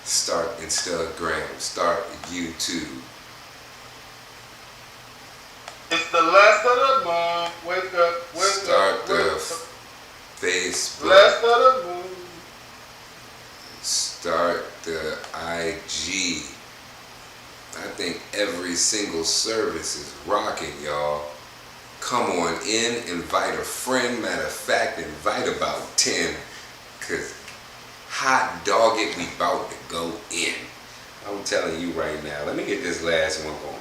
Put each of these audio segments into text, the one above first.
Start Instagram. Start YouTube. It's the last of the month. Wake up, wake Start up, the wake up. Facebook. Last of the month. Start the IG. I think every single service is rocking, y'all. Come on in, invite a friend. Matter of fact, invite about 10. Cause hot dog it, we about to go in. I'm telling you right now. Let me get this last one going.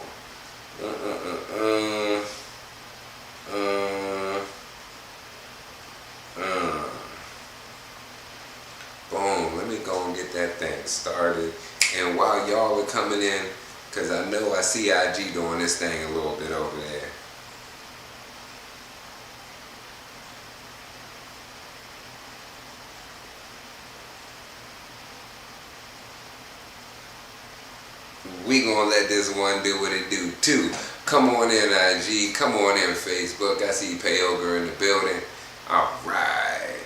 Boom. Let me go and get that thing started. And while y'all are coming in, because I know I see IG doing this thing a little bit over there. We gonna let this one do what it do too. Come on in IG, come on in Facebook. I see Payoga in the building. All right.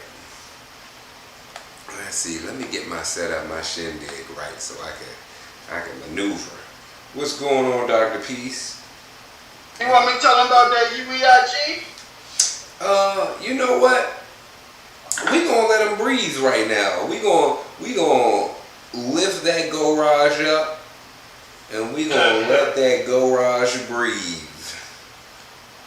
Let's see. Let me get my setup, my shindig right, so I can maneuver. What's going on, Dr. Peace? You want me to tell them about that UEIG? You know what? We gonna let them breathe right now. We gonna lift that garage up. And we gonna let that garage breathe.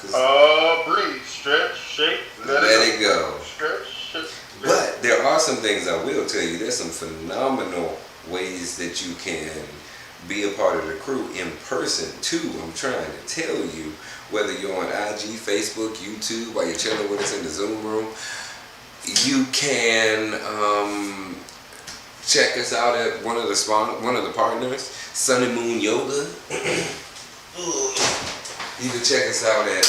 Breathe, stretch, shake, let it go. Stretch, shake. But there are some things I will tell you. There's some phenomenal ways that you can be a part of the crew in person too. I'm trying to tell you, whether you're on IG, Facebook, YouTube, while you're chilling with us in the Zoom room, you can check us out at one of the partners, Sun and Moon Yoga. You can check us out at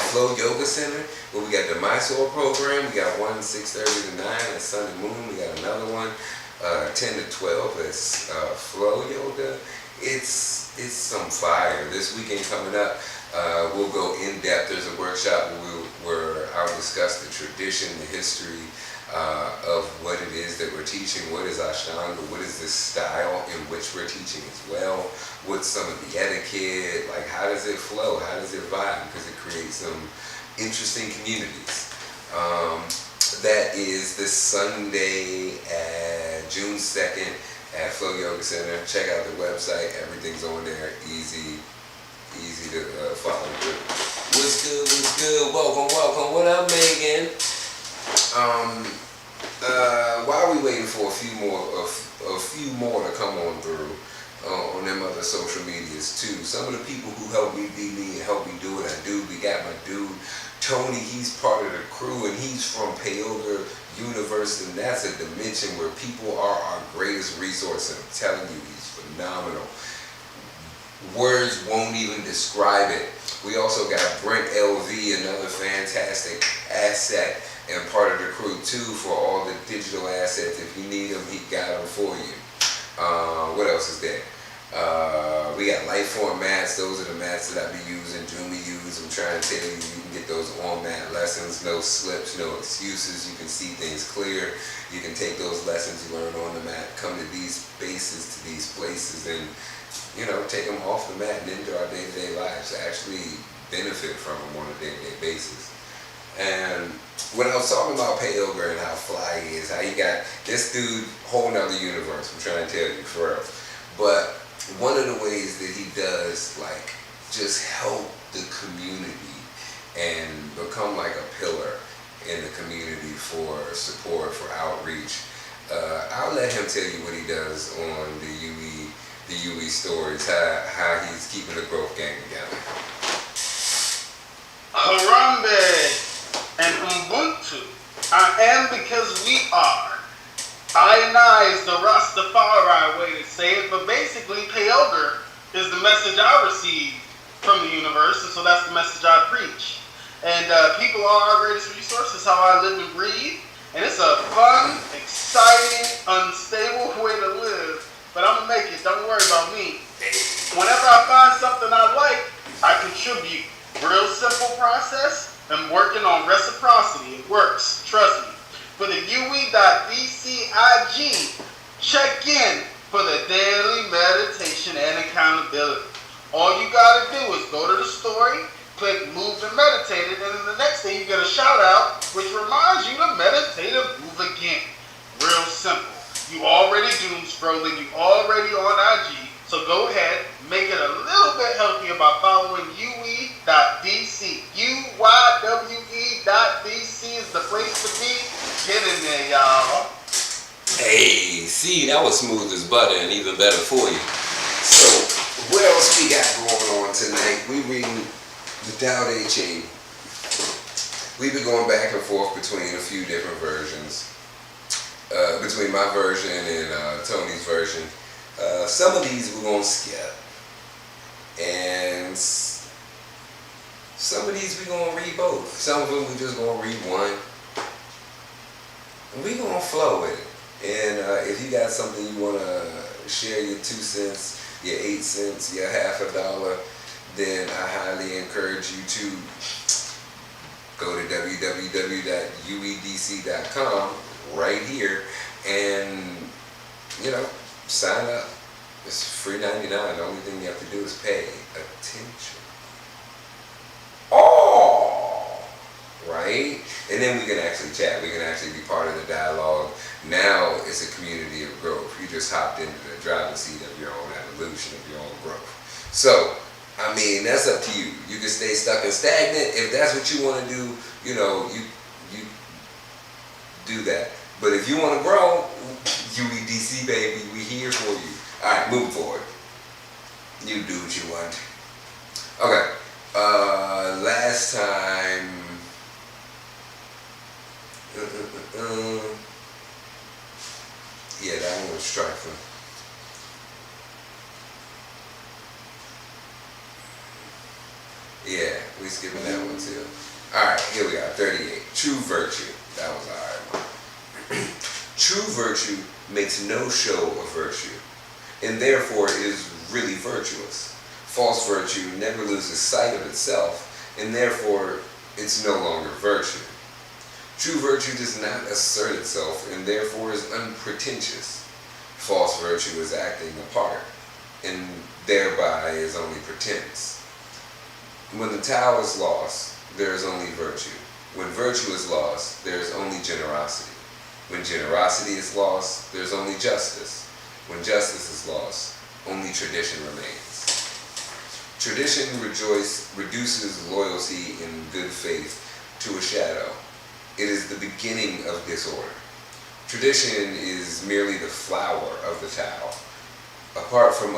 Flow Yoga Center, where we got the Mysore program. We got one 6:30 to 9 at Sun and Moon. We got another one 10 to 12 that's Flow Yoga. It's some fire. This weekend coming up, we'll go in depth. There's a workshop where I'll discuss the tradition, the history of what it is that we're teaching. What is Ashtanga? What is this style in which we're teaching as well? What's some of the etiquette? Like, how does it flow? How does it vibe? Because it creates some interesting communities. That is this Sunday at June 2nd at Flow Yoga Center. Check out the website. Everything's on there. Easy to follow through. What's good? What's good? Welcome. What up, Megan? While we waiting for a few more to come on through on them other social medias too. Some of the people who help me be me and help me do what I do. We got my dude Tony. He's part of the crew and he's from Payoga Universe, and that's a dimension where people are our greatest resource. And I'm telling you, he's phenomenal. Words won't even describe it. We also got Brent LV, another fantastic asset and part of the crew too for all the digital assets. If you need them, he got them for you. What else is there? We got Lifeform mats. Those are the mats that I be using, Jumi use. I'm trying to tell you, you can get those on mat lessons, no slips, no excuses. You can see things clear. You can take those lessons you learn on the mat, come to these spaces, to these places, and take them off the mat and into our day-to-day lives to actually benefit from them on a day-to-day basis. And when I was talking about Payoga and how fly he is, how he got this dude, whole nother universe, I'm trying to tell you for real. But one of the ways that he does, like, just help the community and become like a pillar in the community for support, for outreach. I'll let him tell you what he does on the UE stories, how he's keeping the growth gang together. Harambe and Ubuntu. I am because we are. I and I is the Rastafari way to say it, but basically Payoga is the message I receive from the universe, and so that's the message I preach. And people are our greatest resource. It's how I live and breathe. And it's a fun, exciting, unstable way to live. But I'm going to make it. Don't worry about me. Whenever I find something I like, I contribute. Real simple process. I'm working on reciprocity. It works. Trust me. For the UE.BCIG, Check in for the daily meditation and accountability. All you gotta do is go to the story, click Moved and Meditated, and then the next day you get a shout out which reminds you to meditate and move again. Real simple. You already doom scrolling, you already on IG, so go ahead, make it a little bit healthier by following UE.DC. UYWE.DC is the place to be. Get in there, y'all. Hey, see, that was smooth as butter and even better for you. So, what else we got going on tonight? We reading the Tao Te Ching. We've been going back and forth between a few different versions. Between my version and Tony's version. Some of these we're going to skip. And some of these we're going to read both. Some of them we're just going to read one. And we're going to flow with it. And if you got something you want to share, your 2 cents, your 8 cents, your half a dollar, then I highly encourage you to go to www.uedc.com right here and, sign up. It's free $99. The only thing you have to do is pay attention. Oh! Right? And then we can actually chat. We can actually be part of the dialogue. Now it's a community of growth. You just hopped into the driving seat of your own evolution, of your own growth. So, that's up to you. You can stay stuck and stagnant. If that's what you want to do, you do that. But if you want to grow, UEDC, baby, we here for you. All right, moving forward. You do what you want. Okay. Last time. Yeah, that one was trifling. Yeah, we skipping that one too. Alright, here we are, 38. True virtue. That was alright one. True virtue makes no show of virtue, and therefore is really virtuous. False virtue never loses sight of itself, and therefore it's no longer virtue. True virtue does not assert itself, and therefore is unpretentious. False virtue is acting a part, and thereby is only pretense. When the Tao is lost, there is only virtue. When virtue is lost, there is only generosity. When generosity is lost, there is only justice. When justice is lost, only tradition remains. Tradition reduces loyalty and good faith to a shadow. It is the beginning of disorder. Tradition is merely the flower of the Tao. Apart from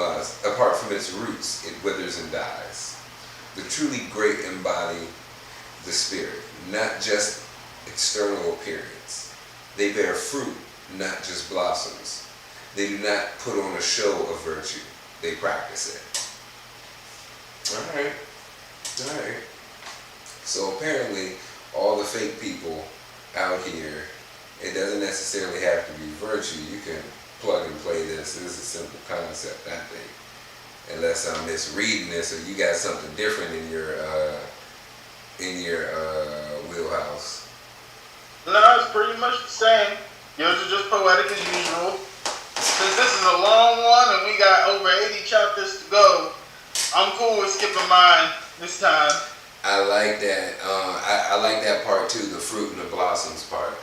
its roots, it withers and dies. The truly great embody the spirit, not just external appearance. They bear fruit, not just blossoms. They do not put on a show of virtue. They practice it. Alright. So apparently, all the fake people out here, it doesn't necessarily have to be virtue. You can plug and play this. This is a simple concept, I think. Unless I'm misreading this, or you got something different in your wheelhouse. No, it's pretty much the same. Yours is just poetic as usual. Since this is a long one and we got over 80 chapters to go, I'm cool with skipping mine this time. I like that. I like that part too. The fruit and the blossoms part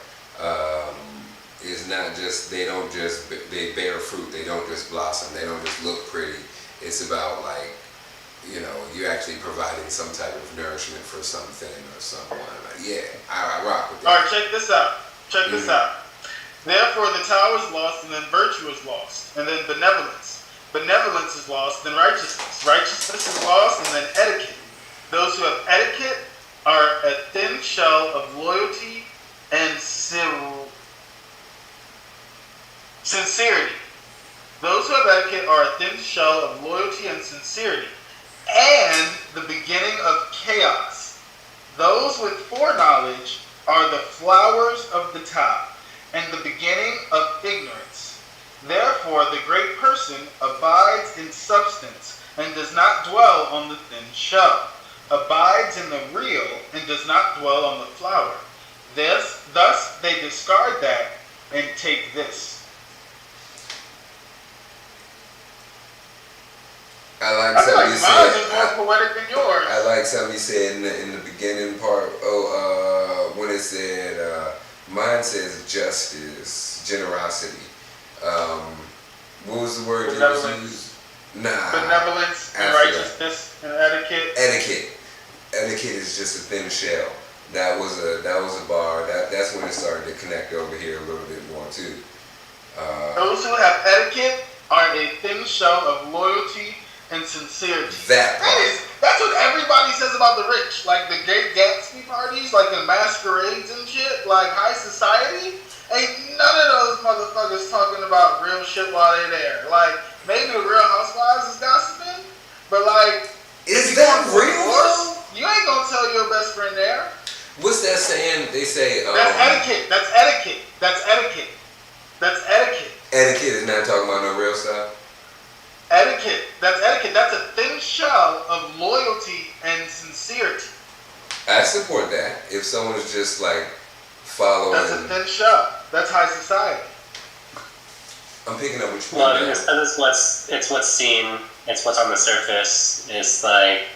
is not just they bear fruit. They don't just blossom. They don't just look pretty. It's about you actually providing some type of nourishment for something or someone. I rock with that. All right, check this out. This out. Therefore, the Tao is lost, and then virtue is lost, and then benevolence. Benevolence is lost, then righteousness. Righteousness is lost, and then etiquette. Those who have etiquette are a thin shell of loyalty and sincerity. Those who have etiquette are a thin shell of loyalty and sincerity, and the beginning of chaos. Those with foreknowledge are the flowers of the Tao, and the beginning of ignorance. Therefore, the great person abides in substance, and does not dwell on the thin shell, abides in the real, and does not dwell on the flower. Thus they discard that, and take this. poetic than yours. I like something you said in the beginning part. When it said, mine says justice, generosity. What was the word that was used? Benevolence and righteousness and etiquette. Etiquette is just a thin shell. That was a bar. That's when it started to connect over here a little bit more too. Those who have etiquette are a thin shell of loyalty and sincerity. That's what everybody says about the rich. Like the Great Gatsby parties, like in masquerades and shit, like high society. Ain't none of those motherfuckers talking about real shit while they're there. Like, maybe the Real Housewives is gossiping, but like, is that real? You ain't gonna tell your best friend there. What's that saying? They say that's etiquette. That's etiquette. That's etiquette. That's etiquette. Etiquette is not talking about no real stuff. Etiquette. That's etiquette. That's a thin shell of loyalty and sincerity. I support that. If someone is just like following. That's a thin shell. That's high society. I'm picking up what you're Well, it's what's seen. It's what's on the surface. It's like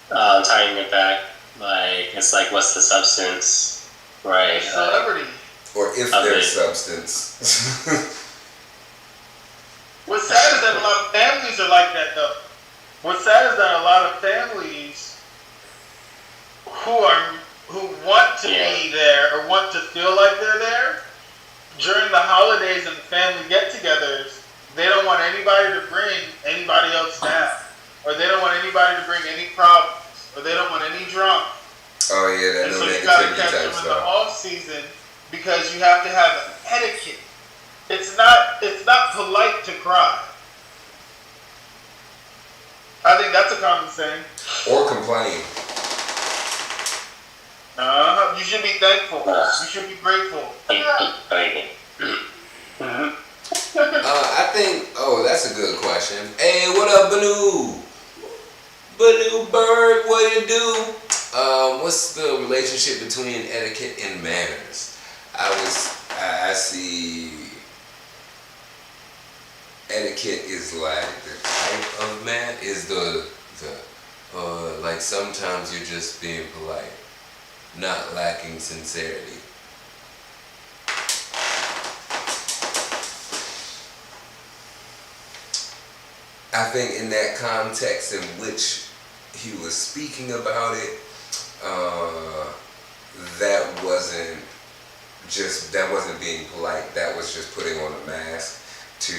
tying it back. Like it's like what's the substance, right? Celebrity. Or if there's substance. What's sad is that a lot of families are like that though. What's sad is that a lot of families who want to be there or want to feel like they're there during the holidays and the family get-togethers, they don't want anybody to bring anybody else down, or they don't want anybody to bring any problems, or they don't want any drama. Oh yeah, that. And so you gotta catch them in the off season because you have to have etiquette. It's not polite to cry. I think that's a common saying. Or complain. You should be thankful. You should be grateful. I think. Oh, that's a good question. Hey, what up, Banu? Banu Bird, what you do? What's the relationship between etiquette and manners? I see. Etiquette is like the type of is the like sometimes you're just being polite, not lacking sincerity. I think in that context in which he was speaking about it, that wasn't being polite. That was just putting on a mask to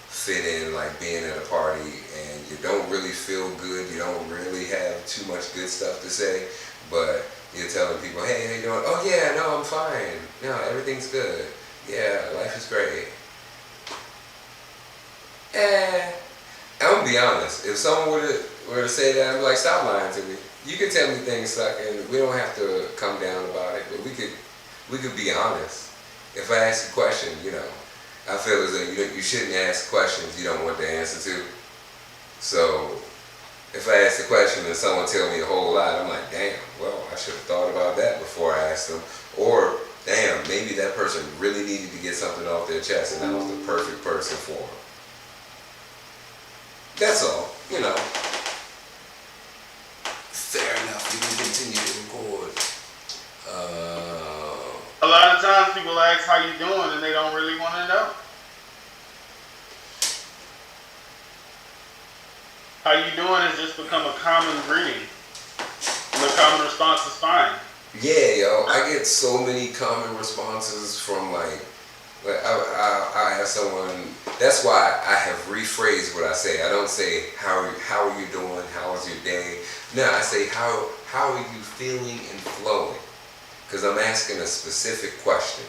fit in, like being at a party and you don't really feel good, you don't really have too much good stuff to say, but you're telling people, hey, how you doing? Oh yeah, no, I'm fine. No, everything's good. Yeah, life is great. I'm gonna be honest, if someone were to say that, I'd be like, stop lying to me. You can tell me things suck and we don't have to come down about it, but we could be honest. If I ask a question, I feel as though you shouldn't ask questions you don't want the answer to. So if I ask a question and someone tell me a whole lot, I'm like, damn, well, I should have thought about that before I asked them. Or, damn, maybe that person really needed to get something off their chest and I was the perfect person for them. That's all, Fair enough, you can continue to record. A lot of times people ask how you doing and they don't really want to know. How you doing has just become a common greeting. And the common response is fine. Yeah, yo, I get so many common responses from I have someone. That's why I have rephrased what I say. I don't say how are you doing? How was your day? No, I say how are you feeling and flowing? Because I'm asking a specific question,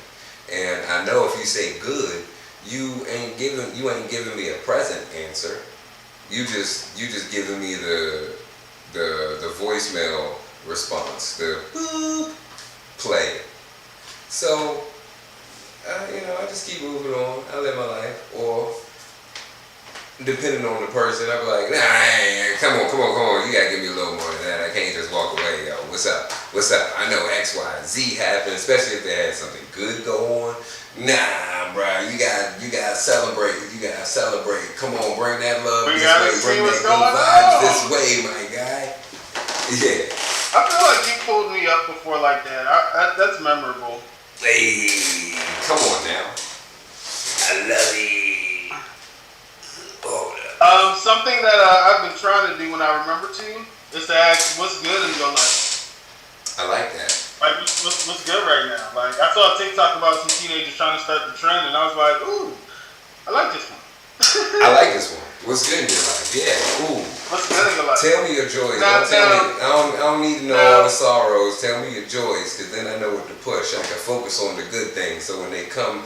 and I know if you say good, you ain't giving me a present answer. You just giving me the voicemail response, the boop play. So. I just keep moving on. I live my life. Or, depending on the person, I'll be like, nah, come on. You gotta give me a little more than that. I can't just walk away, yo. What's up? What's up? I know X, Y, Z happened, especially if they had something good go on. Nah, bro, you gotta celebrate. You gotta celebrate. Come on, bring that love We this gotta way. see Bring what's that going good vibes on. this way, my guy. Yeah. I feel like you pulled me up before like that. That's memorable. Hey, come on now. I love it. Oh, Something that I've been trying to do when I remember to is to ask, what's good in your life? I like that. Like, what's good right now? Like, I saw a TikTok about some teenagers trying to start the trend, and I was like, ooh, I like this one. I like this one. What's good in your life? Yeah. Ooh. What's good in your life? Tell me your joys. Now, Don't tell me. I don't need to know all the sorrows. Tell me your joys, because then I know what to push. I can focus on the good things. So when they come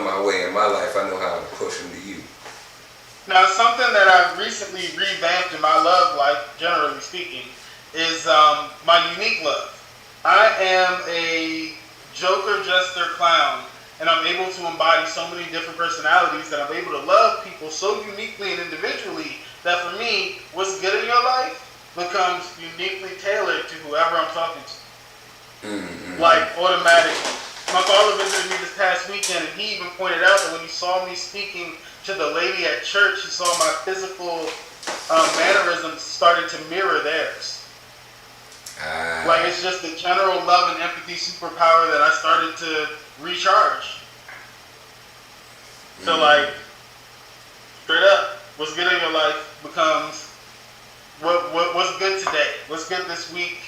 my way in my life, I know how to push them to you. Now, something that I've recently revamped in my love life, generally speaking, is my unique love. I am a joker, jester, clown, and I'm able to embody so many different personalities that I'm able to love people so uniquely and individually that for me, what's good in your life becomes uniquely tailored to whoever I'm talking to. Mm-hmm. Like, automatically. My father visited me this past weekend, and he even pointed out that when he saw me speaking to the lady at church, he saw my physical mannerisms starting to mirror theirs. Like, it's just the general love and empathy superpower that I started to recharge. So, like, straight up, what's good in your life becomes what's good today? What's good this week?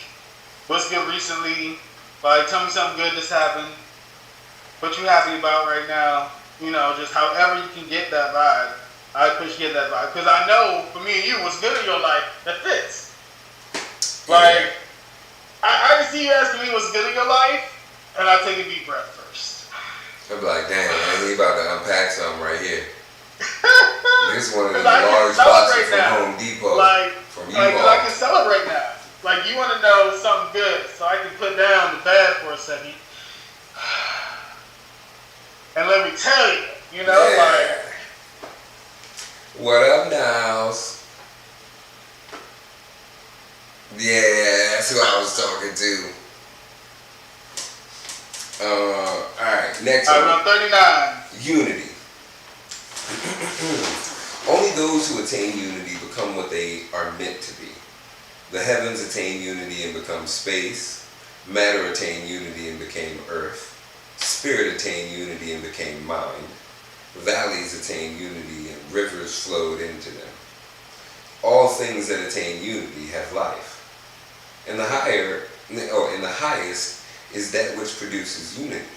What's good recently? Like, tell me something good that's happened. What you happy about right now? You know, just however you can get that vibe. I appreciate that vibe. Because I know, for me and you, what's good in your life, that fits. Like, I can see you asking me what's good in your life, and I take a deep breath first. I'm like, damn, man, he about to unpack something right here. This one of the I large boxes from Home Depot. From you all. I can celebrate now. Like, you want to know something good, so I can put down the bad for a second. And let me tell you, you know, like. What up, Niles? Yeah, that's who I was talking to. Alright, next one. I'm 39. Unity. Only those who attain unity become what they are meant to be. The heavens attain unity and become space. Matter attained unity and became earth. Spirit attained unity and became mind. Valleys attained unity and rivers flowed into them. All things that attain unity have life. And the highest is that which produces unity.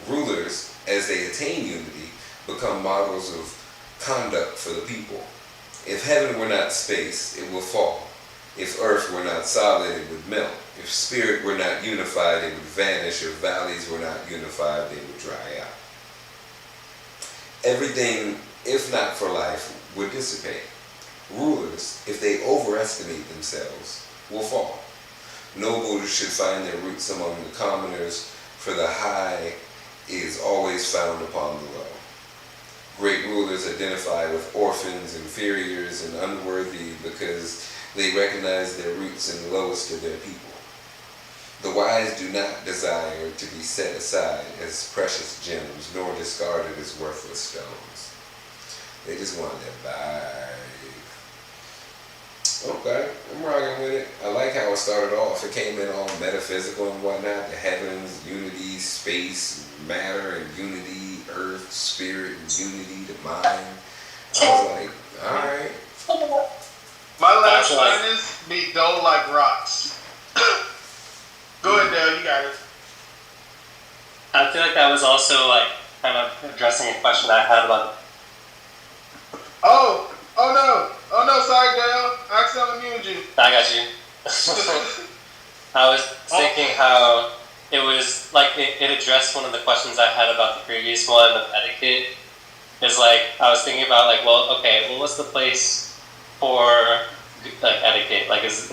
Rulers, as they attain unity, become models of conduct for the people. If heaven were not space, it will fall. If earth were not solid, it would melt. If spirit were not unified, it would vanish. If valleys were not unified, they would dry out. Everything, if not for life, would dissipate. Rulers, if they overestimate themselves, will fall. Nobles should find their roots among the commoners, for the high is always found upon the low. Great rulers identify with orphans, inferiors, and unworthy because they recognize their roots in the lowest of their people. The wise do not desire to be set aside as precious gems, nor discarded as worthless stones. They just want that vibe. Okay, I'm rocking with it. I like how it started off. It came in all metaphysical and whatnot. The heavens, unity, space, matter, and unity, earth, spirit, and unity, the mind. I was like, alright. My last line is, be dull like rocks. Go ahead, Dale, you got it. I feel like that was also like kind of addressing a question I had about. Oh no, sorry, Dale. I accidentally muted you. I got you. I was thinking how it was like it addressed one of the questions I had about the previous one of etiquette. Is like I was thinking about like, well, okay, well, what's the place for like etiquette? Like, is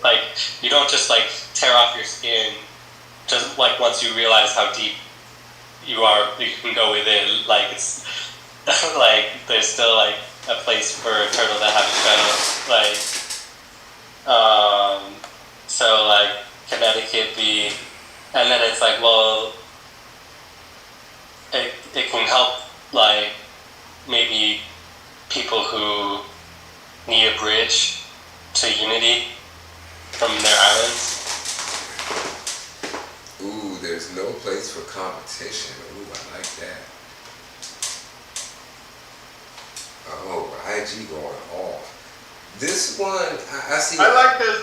like you don't just like tear off your skin just like once you realize how deep you can go within. Like it's like there's still like a place for a turtle to have a shell. Like so like can etiquette be? And then it's like, well, it can help, like, maybe people who need a bridge to unity from their islands. Ooh, there's no place for competition. Ooh, I like that. Oh, IG going off. This one, I see. I like there's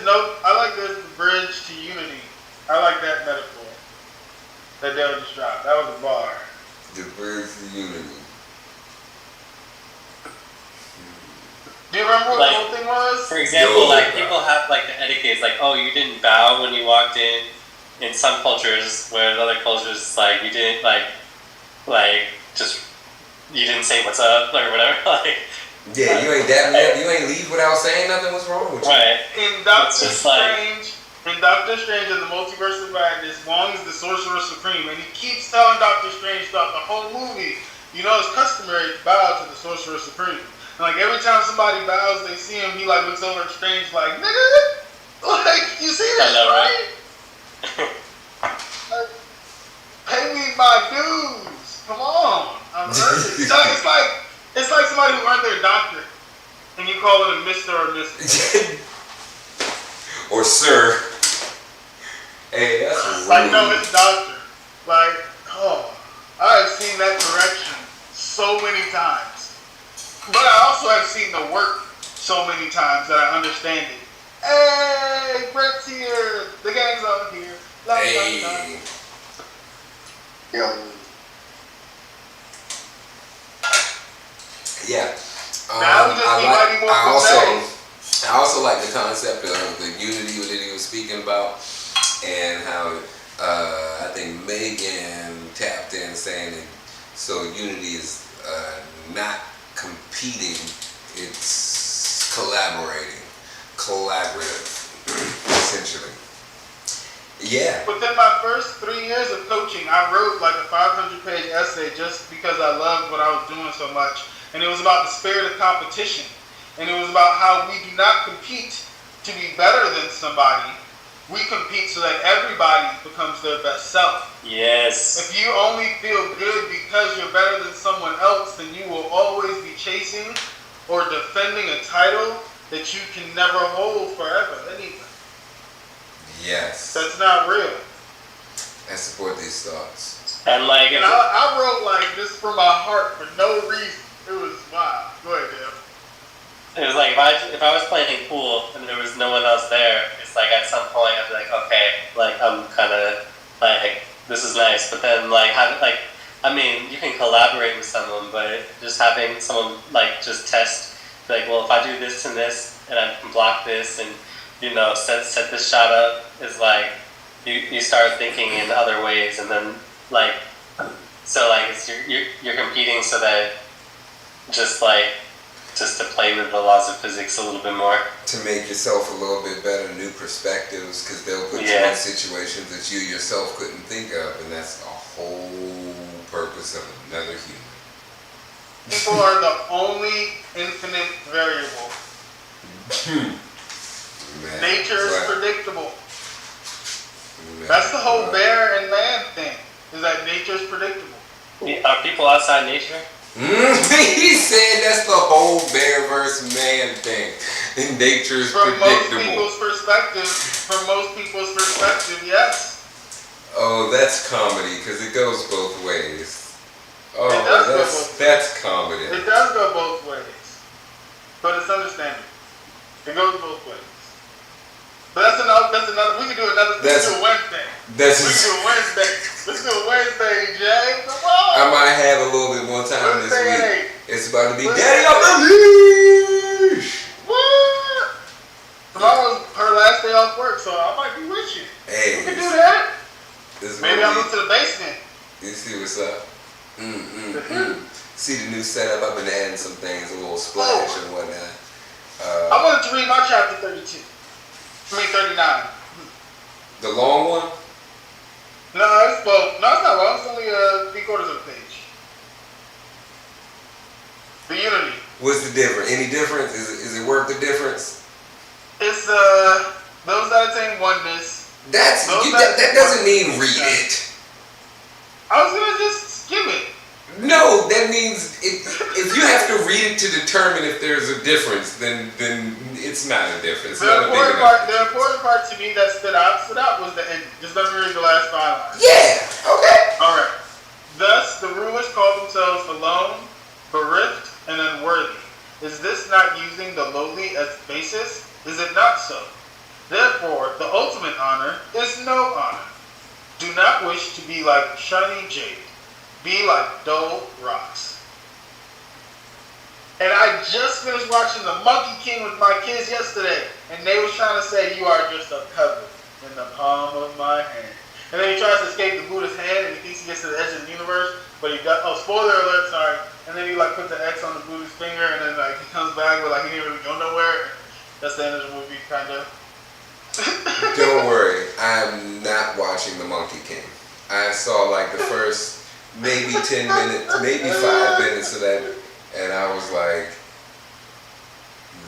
the bridge to unity. I like that metaphor. That Dale just dropped. That was a bar. The bridge to unity. Do you remember what Like, the whole thing was? For example, Yo, like people have like the etiquette, like, oh, you didn't bow when you walked in. In some cultures, where in other cultures, it's like you didn't just you didn't say what's up or whatever. Like, Yeah, you ain't dap me up. You ain't leave without saying nothing. What's wrong with you? right. In Doctor Strange and the Multiverse of Madness, Wong is the Sorcerer Supreme, and he keeps telling Doctor Strange throughout the whole movie, you know, it's customary to bow to the Sorcerer Supreme. And like every time somebody bows, they see him, he like looks over at Strange like, nigga, like you see this, right? Pay me my dues. Come on, I'm earning. It's like somebody who earned their doctorate, and you call it a Mr. or Mrs. Or sir. Hey, that's rude. Like, no, it's doctor. Like, oh, I've seen that correction so many times. But I also have seen the work so many times that I understand it. Hey, Brett's here. The gang's out here. Hey. Yeah. Now we just need mighty more I also like the concept of the unity that he was speaking about, and how I think Megan tapped in saying that so unity is not competing, it's collaborative, essentially. Yeah. Within my first 3 years of coaching, I wrote like a 500-page essay just because I loved what I was doing so much. And it was about the spirit of competition. And it was about how we do not compete to be better than somebody. We compete so that everybody becomes their best self. Yes. If you only feel good because you're better than someone else, then you will always be chasing or defending a title that you can never hold forever. Anyway. Yes. That's not real. I support these thoughts. And like, And I wrote like this from my heart for no reason. It was wild. Go ahead, Dale. it was like if I was playing pool and there was no one else there, it's like at some point I'd be like, okay, like I'm kind of like this is nice, but then like I mean, you can collaborate with someone, but just having someone like just test, like, well, if I do this and this and I can block this and you know set this shot up, is like you start thinking in other ways, and then like so like it's you're competing so that just to play with the laws of physics a little bit more. To make yourself a little bit better, new perspectives, because they'll put you in situations that you yourself couldn't think of, and that's the whole purpose of another human. People are the only infinite variable. Man, Nature is predictable. Man, That's the whole bear and man thing, is that nature is predictable. Are people outside nature? He said that's the whole bear versus man thing. And nature's predictable. From most people's perspective, yes. Oh, that's comedy, because it goes both ways. Oh, that's comedy. It does go both ways. But it's understandable. It goes both ways. But that's another, we can do another, let's do a Wednesday. Let's do a Wednesday, Jay. Come on. I might have a little bit more time this week. It's about to be Wednesday. Daddy on the leash. What? Tomorrow's her last day off work, so I might be with you. Hey. We can do that. Maybe I'll move to the basement. You see what's up? See the new setup. I've been adding some things, a little splash and whatnot. I wanted to read my chapter 32. 39. The long one? No, it's both. No, it's not long. It's only 3/4 of a page. The unity. What's the difference? Any difference? Is it worth the difference? It's those that attain oneness That doesn't mean read it. I was gonna just skim it. No, that means if you have to read it to determine if there's a difference, then it's not a difference. The important part to me that stood out was the ending. Just let me read the last 5 lines. Yeah. Okay. All right. Thus the rulers call themselves alone, bereft, and unworthy. Is this not using the lowly as basis? Is it not so? Therefore, the ultimate honor is no honor. Do not wish to be like shiny jade. Be like dull rocks. And I just finished watching The Monkey King with my kids yesterday, and they was trying to say, you are just a pebble in the palm of my hand. And then he tries to escape the Buddha's hand, and he thinks he gets to the edge of the universe, but he does, spoiler alert, sorry. And then he like puts the X on the Buddha's finger, and then like he comes back, but like he didn't really go nowhere. That's the end of the movie, kind of. Don't worry, I'm not watching The Monkey King. I saw like the first maybe 10 minutes, maybe 5 minutes of that, and I was like,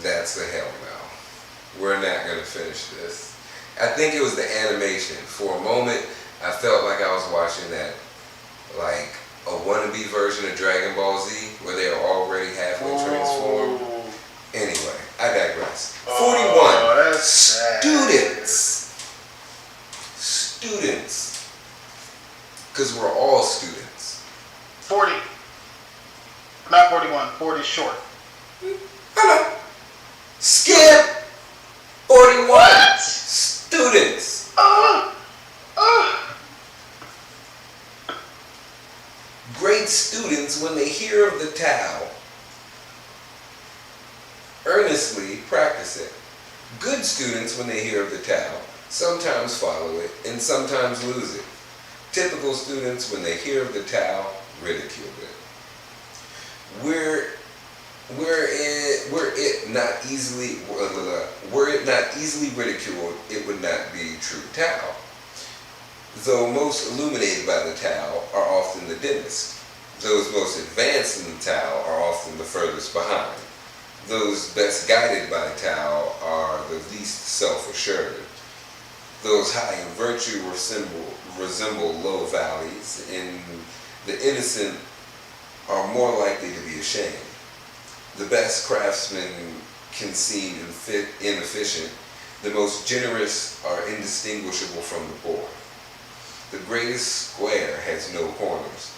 that's a hell no. We're not going to finish this. I think it was the animation. For a moment, I felt like I was watching that, like a wannabe version of Dragon Ball Z, where they are already halfway transformed. Anyway, I digress. 41. Students. Because we're all students. 40. Not 41. 40 short. Hello. Skip. 41. What? Students. Great students, when they hear of the Tao, earnestly practice it. Good students, when they hear of the Tao, sometimes follow it and sometimes lose it. Typical students, when they hear of the Tao, ridicule it. Were it not easily ridiculed, it would not be true Tao. Though most illuminated by the Tao are often the dimmest. Those most advanced in the Tao are often the furthest behind. Those best guided by Tao are the least self-assured. Those high in virtue resemble low valleys, and the innocent are more likely to be ashamed. The best craftsmen can seem inefficient. The most generous are indistinguishable from the poor. The greatest square has no corners.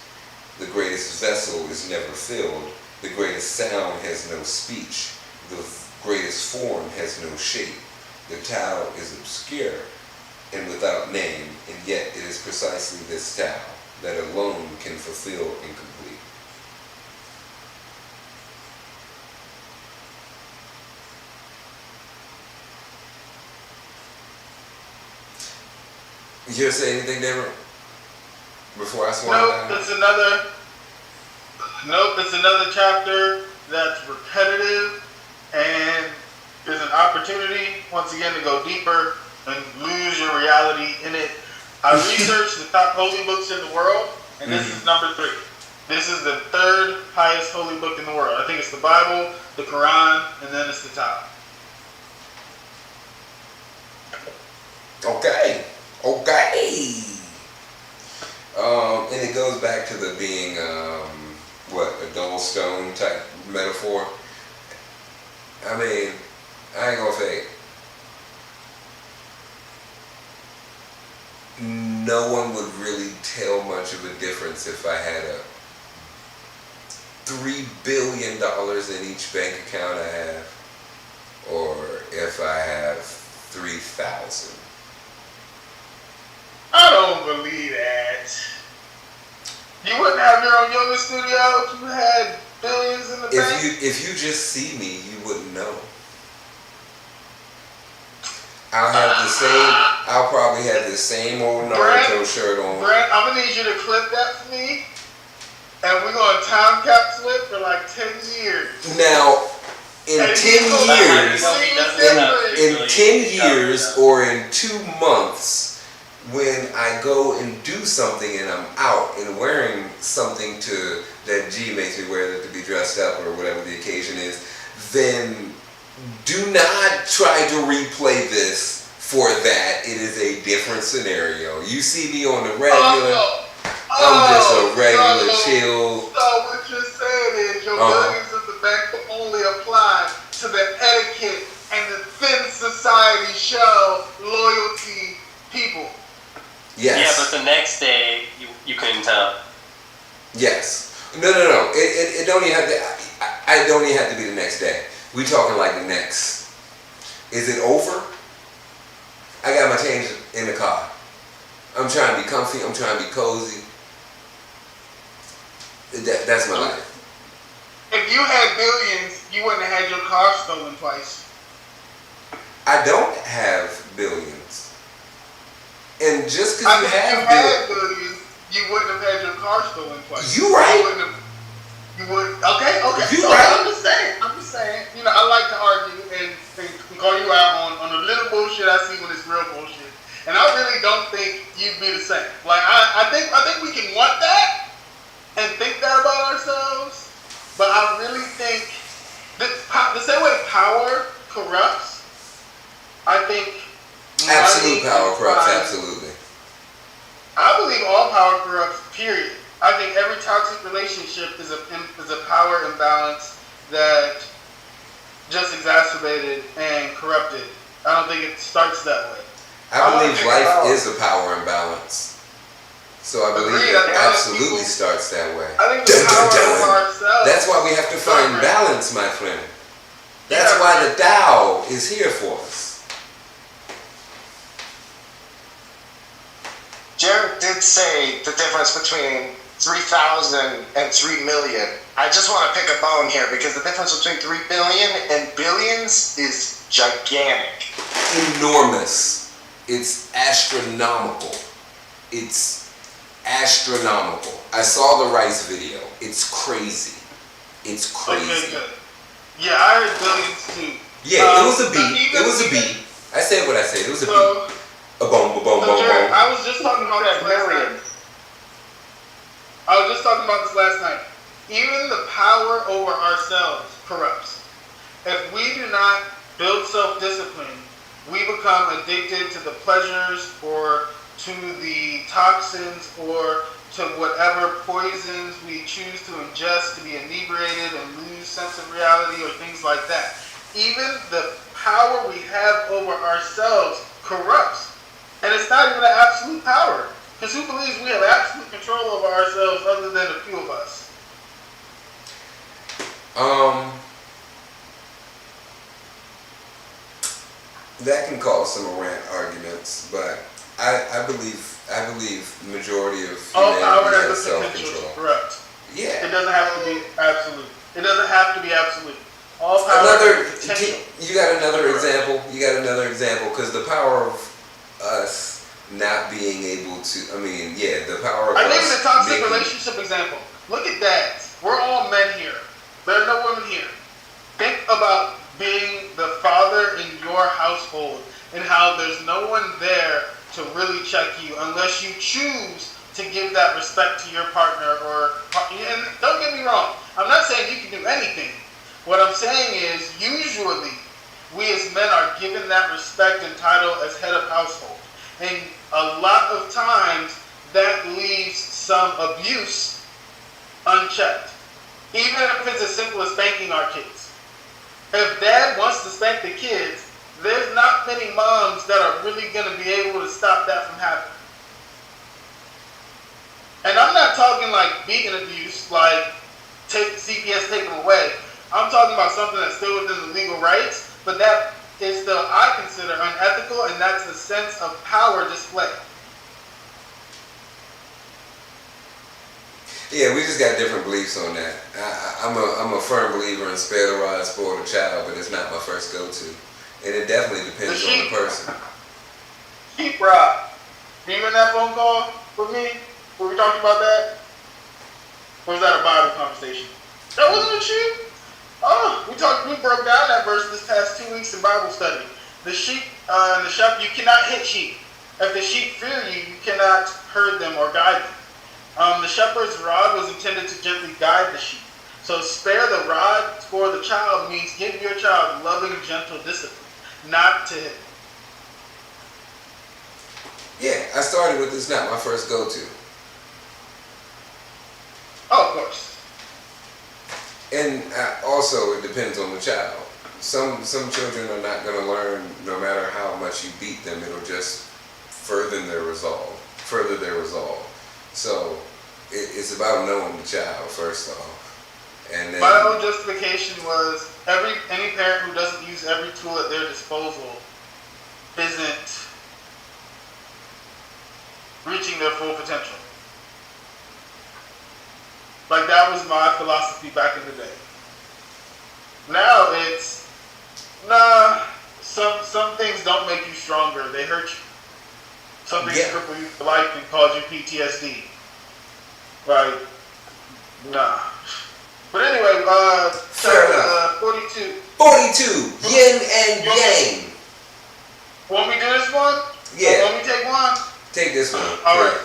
The greatest vessel is never filled. The greatest sound has no speech. The greatest form has no shape. The Tao is obscure and without name, and yet it is precisely this Tao that alone can fulfill and complete. You here say anything different before I swan down? It's another chapter that's repetitive, and there's an opportunity once again to go deeper and lose your reality in it. I researched the top holy books in the world, and this is number 3. This is the 3rd highest holy book in the world. I think it's the Bible, the Quran, and then it's the Tao. Okay. And it goes back to the being, a dull stone type metaphor. I mean, I ain't gonna fake. No one would really tell much of a difference if I had a $3 billion in each bank account I have, or if I have 3,000. I don't believe that. You wouldn't have your own yoga studio if you had billions in the bank? If you just see me, you wouldn't know. I'll probably have the same old Naruto shirt on. Brent, I'm gonna need you to clip that for me, and we're gonna time capsule it for like 10 years. Now, in 10 years or in 2 months, when I go and do something and I'm out and wearing something that G makes me wear to be dressed up or whatever the occasion is, then do not try to replay this for that, it is a different scenario. You see me on the regular, I'm just a regular chill. So what you're saying is your billions in the bank will only apply to the etiquette and the thin society show loyalty people. Yes. Yeah, but the next day you couldn't tell. Yes. No. It don't even have to. I don't even have to be the next day. We talking like the next. Is it over? I got my change in the car. I'm trying to be comfy. I'm trying to be cozy. That's my life. If you had billions, you wouldn't have had your car stolen twice. I don't have billions. And just because you have billions, you wouldn't have had your car stolen twice. You right. You would. Okay. You so right. I'm just saying. You know, I like to argue and call you out on a little bullshit I see when it's real bullshit. And I really don't think you'd be the same. Like I think we can want that and think that about ourselves, but I really think the same way power corrupts, I think absolute power corrupts. Absolutely. I believe all power corrupts. Period. I think every toxic relationship is a power imbalance that just exacerbated and corrupted. I don't think it starts that way. I believe life is a power imbalance. So I believe it absolutely starts that way. I think the power of ourselves. That's why we have to find balance, my friend. That's why the Tao is here for us. Jarrick did say the difference between 3,000 and 3 million. I just want to pick a bone here because the difference between 3 billion and billions is gigantic. Enormous. It's astronomical. It's astronomical. I saw the Rice video. It's crazy. It's crazy. Okay, good. Yeah, I heard billions too. Yeah, it was a beat. It was a beat. I said what I said. It was a beat. A boom, boom, boom, boom, boom. I was just talking about this last night. Even the power over ourselves corrupts. If we do not build self-discipline, we become addicted to the pleasures or to the toxins or to whatever poisons we choose to ingest to be inebriated and lose sense of reality or things like that. Even the power we have over ourselves corrupts. And it's not even an absolute power. Because who believes we have absolute control over ourselves other than a few of us? That can cause some rant arguments, but I believe the majority of all power humanity has has the potential self-control. to corrupt. Yeah. It doesn't have to be absolute. It doesn't have to be absolute. All power has the potential. You got another example. Because the power of us not being able to. The power of us. I think it's a toxic relationship example. Look at that. We're all men here. There are no women here. Think about being the father in your household and how there's no one there to really check you unless you choose to give that respect to your partner and don't get me wrong, I'm not saying you can do anything. What I'm saying is usually we as men are given that respect and title as head of household. And a lot of times that leaves some abuse unchecked. Even if it's as simple as spanking our kids. If dad wants to spank the kids, there's not many moms that are really going to be able to stop that from happening. And I'm not talking like beating abuse, like CPS take them away. I'm talking about something that's still within the legal rights, but that is still, I consider, unethical, and that's a sense of power display. Yeah, we just got different beliefs on that. I'm a firm believer in spare the rod, spoil the child, but it's not my first go-to. And it definitely depends on the person. Sheep rod. You remember that phone call with me? Were we talking about that? Or was that a Bible conversation? That wasn't a sheep? Oh, we broke down that verse this past 2 weeks in Bible study. The sheep and the shepherd, you cannot hit sheep. If the sheep fear you, you cannot herd them or guide them. The shepherd's rod was intended to gently guide the sheep. So spare the rod for the child means give your child loving, gentle discipline, not to hit. Yeah, I started with It's not my first go-to. Oh, of course. And also, it depends on the child. Some children are not going to learn no matter how much you beat them. It'll just further their resolve. So it's about knowing the child first off, and then My own justification was any parent who doesn't use every tool at their disposal isn't reaching their full potential. Like, that was my philosophy back in the day. Now it's, nah, some things don't make you stronger, they hurt you. Some things cripple you for life and cause you PTSD. Like, nah. But anyway, fair enough. 42. 42, yin and yang. Want me to do this one? Yeah. Want me to take one? Take this one. Alright.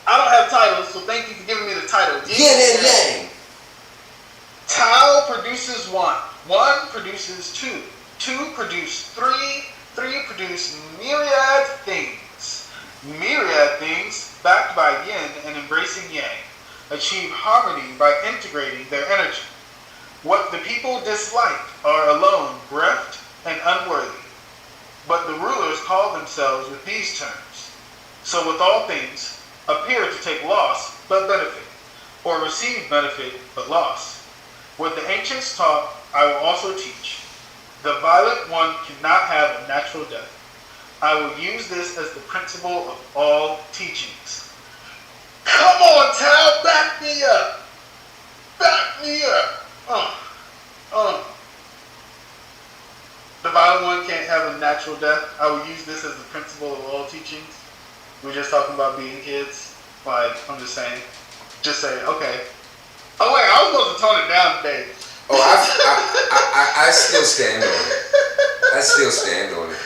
I don't have titles, so thank you for giving me the title. Yin and yang. Tao produces one. One produces two. Two produce three. Three produce myriad things. Myriad things, backed by yin and embracing yang, achieve harmony by integrating their energy. What the people dislike are alone bereft and unworthy. But the rulers call themselves with these terms. So with all things, appear to take loss but benefit, or receive benefit but loss. What the ancients taught, I will also teach. The violent one cannot have a natural death. I will use this as the principle of all teachings. Come on, Tao, back me up. Back me up. The violent one can't have a natural death. I will use this as the principle of all teachings. We're just talking about being kids. Like, I'm just saying. Just say, okay. Oh wait, I was supposed to tone it down today. Oh, I still stand on it. I still stand on it.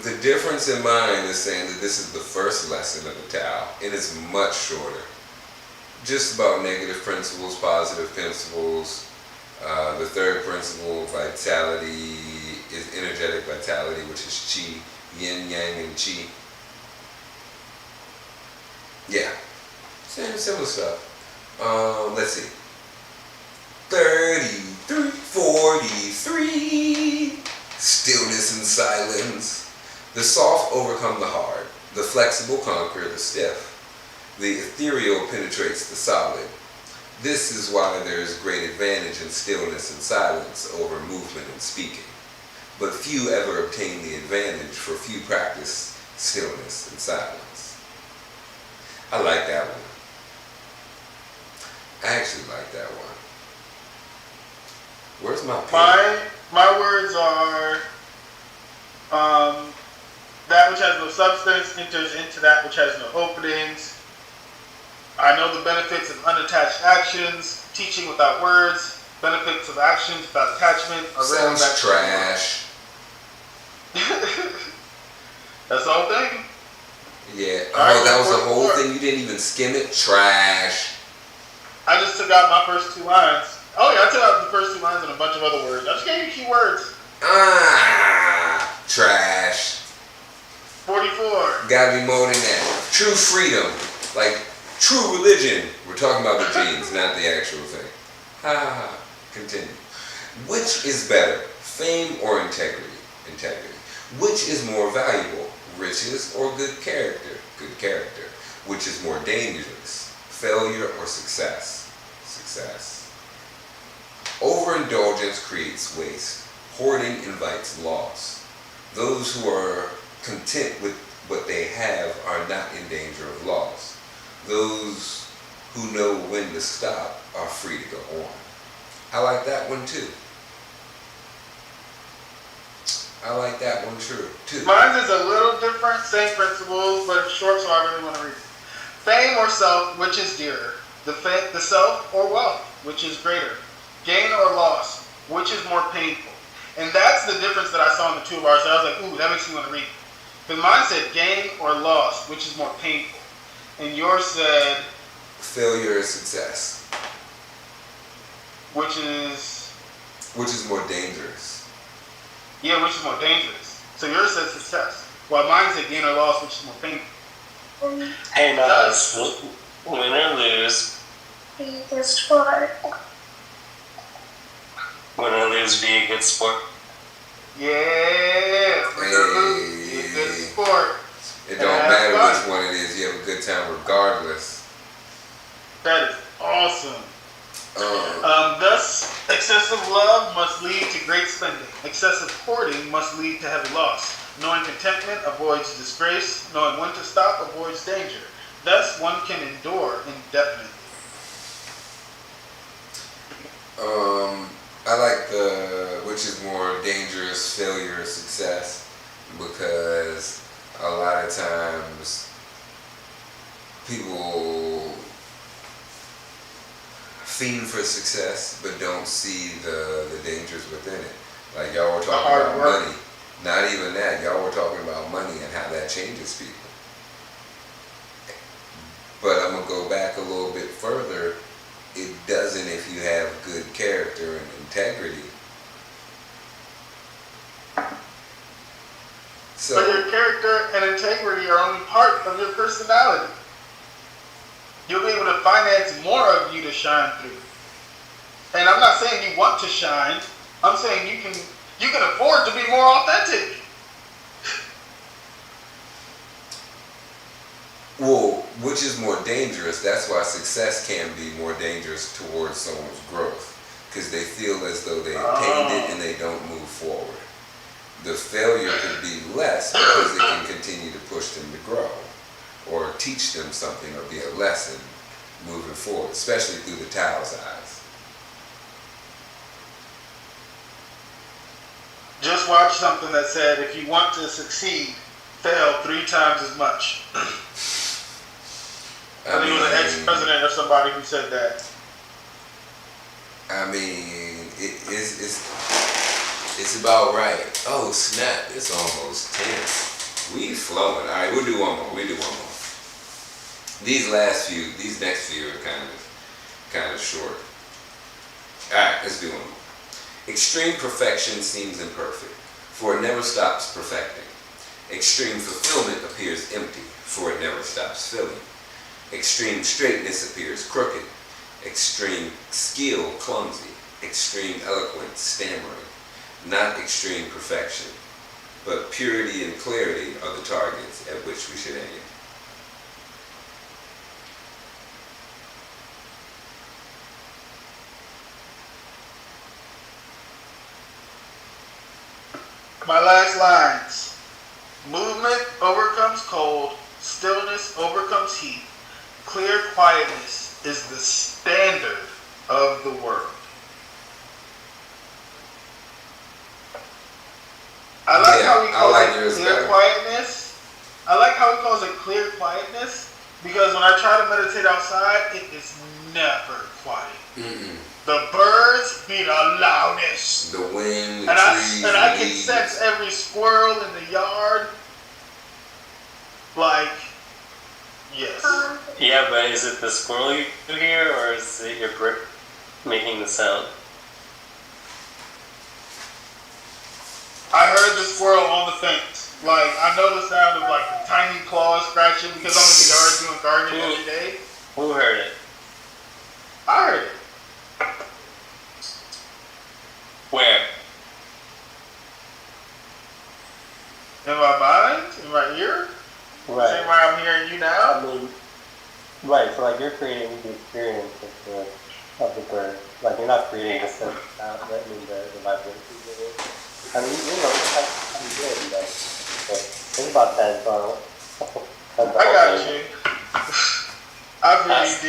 The difference in mine is saying that this is the first lesson of the Tao. It is much shorter. Just about negative principles, positive principles. The third principle, vitality, is energetic vitality, which is Qi, yin, yang, and Qi. Yeah, similar stuff. Let's see. 33, 43. Stillness and silence. The soft overcome the hard. The flexible conquer the stiff. The ethereal penetrates the solid. This is why there is great advantage in stillness and silence over movement and speaking. But few ever obtain the advantage, for few practice stillness and silence. I like that one. I actually like that one. Where's my pen? My words are, that which has no substance enters into that which has no openings. I know the benefits of unattached actions, teaching without words, benefits of actions without attachment. Sounds trash. That's the whole thing? Yeah. Alright, That was the word whole for thing? You didn't even skim it? Trash. I just took out my first two lines. Oh yeah, I took out the first two lines and a bunch of other words. I just gave you key words. Trash. 44. Gotta be more than that. True freedom. Like, true religion. We're talking about the genes, not the actual thing. Ha ha ha. Continue. Which is better, fame or integrity? Integrity. Which is more valuable, riches or good character? Good character. Which is more dangerous, failure or success? Success. Overindulgence creates waste. Hoarding invites loss. Those who are content with what they have are not in danger of loss. Those who know when to stop are free to go on. I like that one too. I like that one too. Mine is a little different, same principles, but it's short, so I really want to read it. Fame or self, which is dearer? The self or wealth, which is greater? Gain or loss, which is more painful? And that's the difference that I saw in the two of ours. So I was like, ooh, that makes me want to read it. Because mine said gain or loss, which is more painful. And yours said failure or success. Which is more dangerous. Yeah, which is more dangerous. So yours says success, while mine said gain or loss, which is more painful. Hey, Nas, win or lose. Win or lose, be a good sport. Yeah, win or lose, be a good sport. It don't matter which one it is, you have a good time regardless. That is awesome. Thus, excessive love must lead to great spending. Excessive hoarding must lead to heavy loss. Knowing contentment avoids disgrace. Knowing when to stop avoids danger. Thus, one can endure indefinitely. I like which is more dangerous, failure or success, because a lot of times people fiend for success but don't see the dangers within it. Like y'all were talking about money. Not even that. Y'all were talking about money and how that changes people. But I'm going to go back a little bit further. It doesn't if you have good character and integrity. So, but your character and integrity are only part of your personality. You'll be able to finance more of you to shine through. And I'm not saying you want to shine. I'm saying you can afford to be more authentic. well, which is more dangerous? That's why success can be more dangerous towards someone's growth, because they feel as though they attained it and they don't move forward. The failure could be less because it can continue to push them to grow or teach them something or be a lesson moving forward, especially through the Tao's eyes. Just watch something that said, if you want to succeed, fail 3 times as much. I think it was an ex-president or somebody who said that. I mean, it's about right. Oh snap! It's almost 10. We flowing. All right, we'll do one more. These next few are kind of short. All right, let's do one more. Extreme perfection seems imperfect, for it never stops perfecting. Extreme fulfillment appears empty, for it never stops filling. Extreme straightness appears crooked. Extreme skill clumsy. Extreme eloquence stammering. Not extreme perfection, but purity and clarity are the targets at which we should aim. My last lines. Movement overcomes cold. Stillness overcomes heat. Clear quietness is the standard of the world. I like how he calls it clear quietness. I like how he calls it clear quietness, because when I try to meditate outside, it is never quiet. The birds be the loudest. The wind, the trees, and I can sense every squirrel in the yard. Like, yes. Yeah, but is it the squirrel you hear, or is it your brick making the sound? I heard the squirrel on the fence. Like, I know the sound of like the tiny claws scratching because I'm in the yard doing gardening every day. Who heard it? I heard it. Where? In my mind? In my ear? Right. Same way I'm hearing you now? I mean, right, so like you're creating the experience of the bird. Like you're not creating the sense of sound, right? I mean the vibrations of it. I mean, you know, it's kind of good, but it's about that, so I got you. I feel you, D.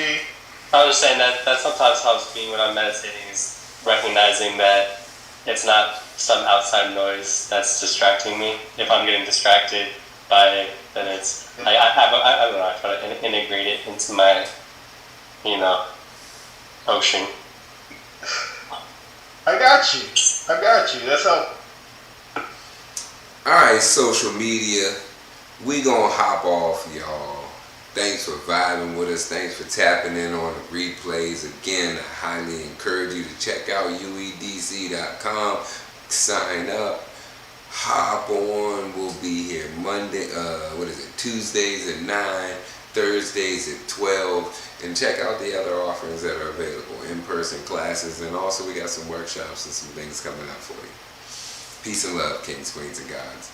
I was just saying that sometimes helps me when I'm meditating, is recognizing that it's not some outside noise that's distracting me. If I'm getting distracted by it, then it's like I don't know. I try to integrate it into my, ocean. I got you. That's how. Alright, social media. We gonna hop off, y'all. Thanks for vibing with us. Thanks for tapping in on the replays. Again, I highly encourage you to check out uedc.com. Sign up. hop on. We'll be here Monday, Tuesdays at 9, Thursdays at 12, and check out the other offerings that are available, in-person classes, and also we got some workshops and some things coming up for you. Peace and love, kings, queens, and gods.